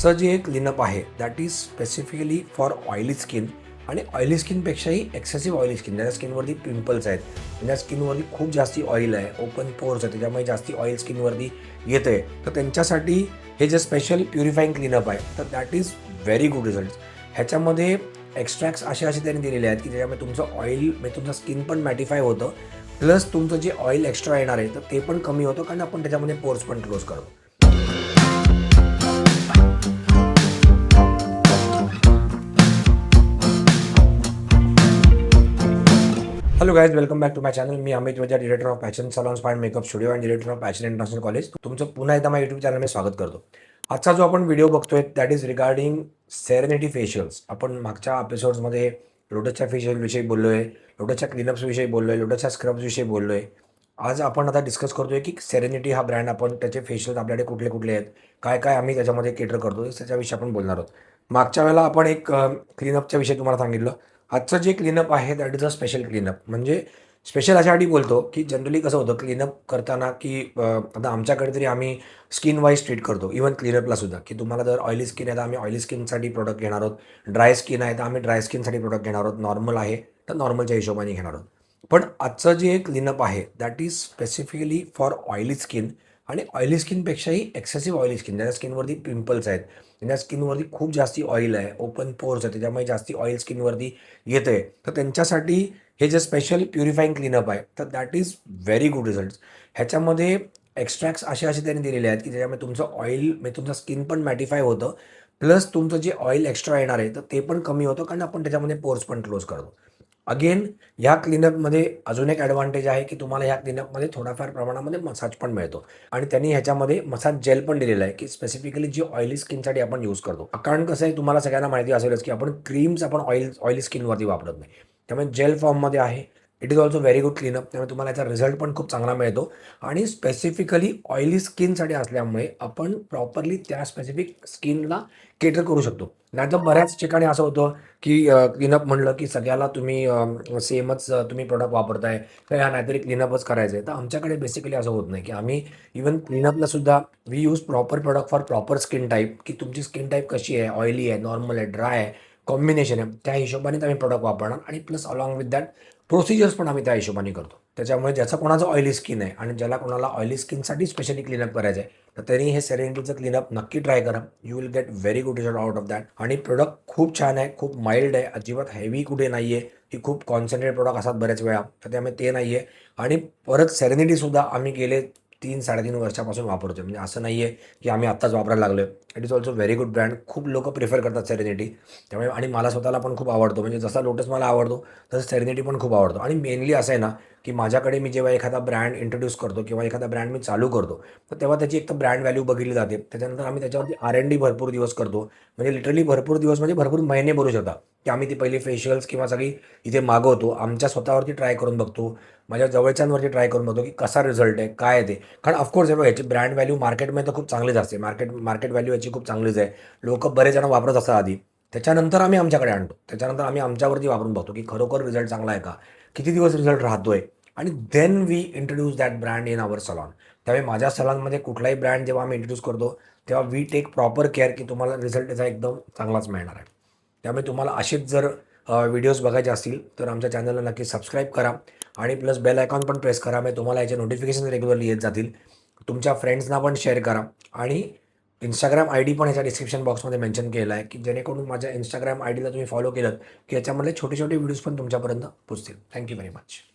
आजचं जे क्लीनअप आहे that is specifically for oily skin आणि ऑइली स्किनपेक्षाही एक्सेसिव्ह ऑइली स्किन, ज्याच्या स्किनवरती पिंपल्स आहेत, ज्या स्किनवरती खूप जास्ती ऑइल आहे, ओपन पोर्स आहे, त्याच्यामुळे जास्ती ऑइल स्किनवरती येतं आहे, तर त्यांच्यासाठी हे जे स्पेशल प्युरिफाईंग क्लीनअप आहे तर that is very good results. ह्याच्यामध्ये एक्स्ट्रॅक्ट्स असे त्यांनी दिलेले आहेत की ज्याच्यामुळे तुमचं ऑइल म्हणजे तुमचं स्किन पण मॅटिफाय होतं, प्लस तुमचं जे ऑइल एक्स्ट्रा येणार आहे तर ते पण कमी होतं, कारण आपण त्याच्यामध्ये पोर्स पण क्लोज करतो. Hello guys, welcome back to my channel. मी Amit Vaja, director of passion salon spa and makeup studio आणि director of passion international college. तुमचं पुन्हा एकदा माझ्या यूट्यूब चॅनलमध्ये स्वागत करतो. आजचा जो आपण व्हिडिओ बघतोय that is regarding serenity facials. आपण मागच्या एपिसोड्समध्ये लोटसच्या फेशियलविषयी बोललो आहे, लोटसच्या क्लीनअप्सविषयी बोललो आहे, लोटसच्या स्क्रब्सविषयी बोललो आहे. आज आपण आता डिस्कस करतोय की सेरेनिटी हा ब्रँड, आपण त्याचे फेशियल्स आपल्याकडे कुठले कुठले आहेत, काय काय आम्ही त्याच्यामध्ये केटर करतो त्याच्याविषयी आपण बोलणार आहोत. मागच्या वेळेला आपण एक क्लीनअपच्या विषयी तुम्हाला सांगितलं. आजचं जे क्लीनअप आहे that is a special cleanup. म्हणजे स्पेशल अशासाठी बोलतो की जनरली कसं होतं क्लीनअप करताना की आता आमच्याकडे तरी आम्ही स्किन वाईज ट्रीट करतो, इवन क्लीनअपला सुद्धा, की तुम्हाला जर ऑइली स्किन आहे तर आम्ही ऑइली स्किनसाठी प्रोडक्ट घेणार आहोत, ड्राय स्किन आहे तर आम्ही ड्राय स्किनसाठी प्रोडक्ट घेणार आहोत, नॉर्मल आहे तर नॉर्मलच्या हिशोबाने घेणार आहोत. पण आजचं जे क्लीनअप आहे that is specifically for oily skin आणि ऑइली स्किनपेक्षाही एक्सेसिव्ह ऑइली स्किन, ज्याच्या स्किनवरती पिंपल्स आहेत, ज्या स्किनवरती खूप जास्ती ऑइल आहे, ओपन पोर्स आहे, त्याच्यामुळे जास्ती ऑइल स्किनवरती येतं आहे, तर त्यांच्यासाठी हे जे स्पेशल प्युरिफाईंग क्लीनअप आहे तर that is very good results. ह्याच्यामध्ये एक्स्ट्रॅक्ट्स असे त्यांनी दिलेले आहेत की ज्याच्यामुळे तुमचं ऑइल म्हणजे तुमचं स्किन पण मॅटिफाय होतं, प्लस तुमचं जे ऑइल एक्स्ट्रा येणार आहे तर ते पण कमी होतं, कारण आपण त्याच्यामध्ये पोर्स पण क्लोज करतो. अगेन ह्या क्लीनअपमध्ये अजून एक ॲडव्हान्टेज आहे की तुम्हाला ह्या क्लीनअपमध्ये थोड्याफार प्रमाणामध्ये मसाज पण मिळतो, आणि त्यांनी ह्याच्यामध्ये मसाज जेल पण दिलेला आहे की स्पेसिफिकली जी ऑइली स्किनसाठी आपण यूज करतो. कारण कसं आहे, तुम्हाला सगळ्यांना माहिती असेलच की आपण क्रीम्स आपण ऑइली स्किनवरती वापरत नाही, त्यामुळे जेल फॉर्ममध्ये आहे. It is also very good cleanup, त्यामुळे तुम्हाला याचा रिझल्ट पण खूप चांगला मिळतो. आणि स्पेसिफिकली ऑइली स्किनसाठी असल्यामुळे आपण प्रॉपरली त्या स्पेसिफिक स्किनला केटर करू शकतो. नाहीतर बऱ्याच ठिकाणी असं होतं की क्लीनअप म्हणलं की सगळ्याला तुम्ही सेमच तुम्ही प्रोडक्ट वापरताय, तर ह्या नाहीतरी क्लीनअपच करायचं आहे. तर आमच्याकडे बेसिकली असं होत नाही, की आम्ही इवन क्लीनअपला सुद्धा we use proper product for proper skin type, की तुमची स्किन टाईप कशी आहे, ऑइली आहे, नॉर्मल आहे, ड्राय आहे, कॉम्बिनेशन आहे, त्या हिशोबाने आम्ही प्रोडक्ट वापरणार. आणि plus along with that procedures पण आम्ही त्या हिशोबाने करतो. त्याच्यामुळे ज्याचं कोणाचं ऑइली स्किन आहे आणि ज्याला कोणाला ऑइली स्किनसाठी स्पेशली क्लीनअप करायचं आहे तर त्यांनी हे सेरेनिटीचं क्लीनअप नक्की ट्राय करा. You will get very good result out of that. आणि प्रोडक्ट खूप छान आहे, खूप माइल्ड आहे, अजिबात हेवी कुठे नाही आहे, की खूप कॉन्सन्ट्रेट प्रोडक्ट असतात बऱ्याच वेळा, तर त्यामुळे ते नाही आहे. आणि परत सेरेनिटीसुद्धा आम्ही गेले 3-3.5 वर्षापासून वापरतो, म्हणजे असं नाही आहे की आम्ही आत्ताच वापरायला लागलो. It is also very good brand. खूप लोकं प्रिफर करतात सेरेनिटी, त्यामुळे आणि मला स्वतःला पण खूप आवडतो. म्हणजे जसा लोटस मला आवडतो तसं सेरेनिटी पण खूप आवडतो. आणि मेनली असं आहे ना की माझ्याकडे मी जेव्हा एखादा ब्रँड इंट्रोड्यूस करतो किंवा एखादा ब्रँड मी चालू करतो तर तेव्हा त्याची एक तर ब्रँड व्हॅल्यू बघितली जाते. त्याच्यानंतर आम्ही त्याच्यावरती R&D भरपूर दिवस करतो. म्हणजे लिटरली भरपूर दिवस म्हणजे भरपूर महिने बोलू शकता, की आम्ही ती पहिली फेशियल्स किंवा सगळी इथे मागवतो, आमच्या स्वतःवरती ट्राय करून बघतो, माझ्या जवळच्यांवरती ट्राय करून बघतो की कसा रिझल्ट आहे, काय आहे ते. कारण ऑफकोर्स हे बघा, याची ब्रँड व्हॅल्यू मार्केटमध्ये तर खूप चांगलीच असते, मार्केट व्हॅल्यू याची खूप चांगलीच आहे. लोकं बरेच जण वापरत असतात आधी, त्याच्यानंतर आम्ही आमच्याकडे आणतो, त्याच्यानंतर आम्ही आमच्यावरती वापरून बघतो की खरोखर रिझल्ट चांगला आहे का, किती दिवस रिझल्ट राहतोय, आणि then we introduce that brand in our salon. त्यामुळे माझ्या सलॉनमध्ये कुठलाही ब्रँड जेव्हा आम्ही इंट्रोड्यूस करतो तेव्हा वी टेक प्रॉपर केअर की तुम्हाला रिझल्ट त्याचा एकदम चांगलाच मिळणार आहे. त्यामुळे तुम्हाला असेच जर व्हिडिओज बघायचे असतील तर आमच्या चॅनलला नक्की सबस्क्राईब करा, आणि प्लस बेल आयकॉन पण प्रेस करा, म्हणजे तुम्हाला याचे नोटिफिकेशन रेग्युलरली येत जातील. तुमच्या फ्रेंड्सना पण शेअर करा. आणि इंस्टाग्राम ID पण ह्याच्या डिस्क्रिप्शन बॉक्समध्ये मेन्शन केला आहे, की जेणेकरून माझ्या इंस्टाग्राम IDला तुम्ही फॉलो केलं की याच्यामधले छोटे छोटे व्हिडिओज पण तुमच्यापर्यंत पोचतील. Thank you very much.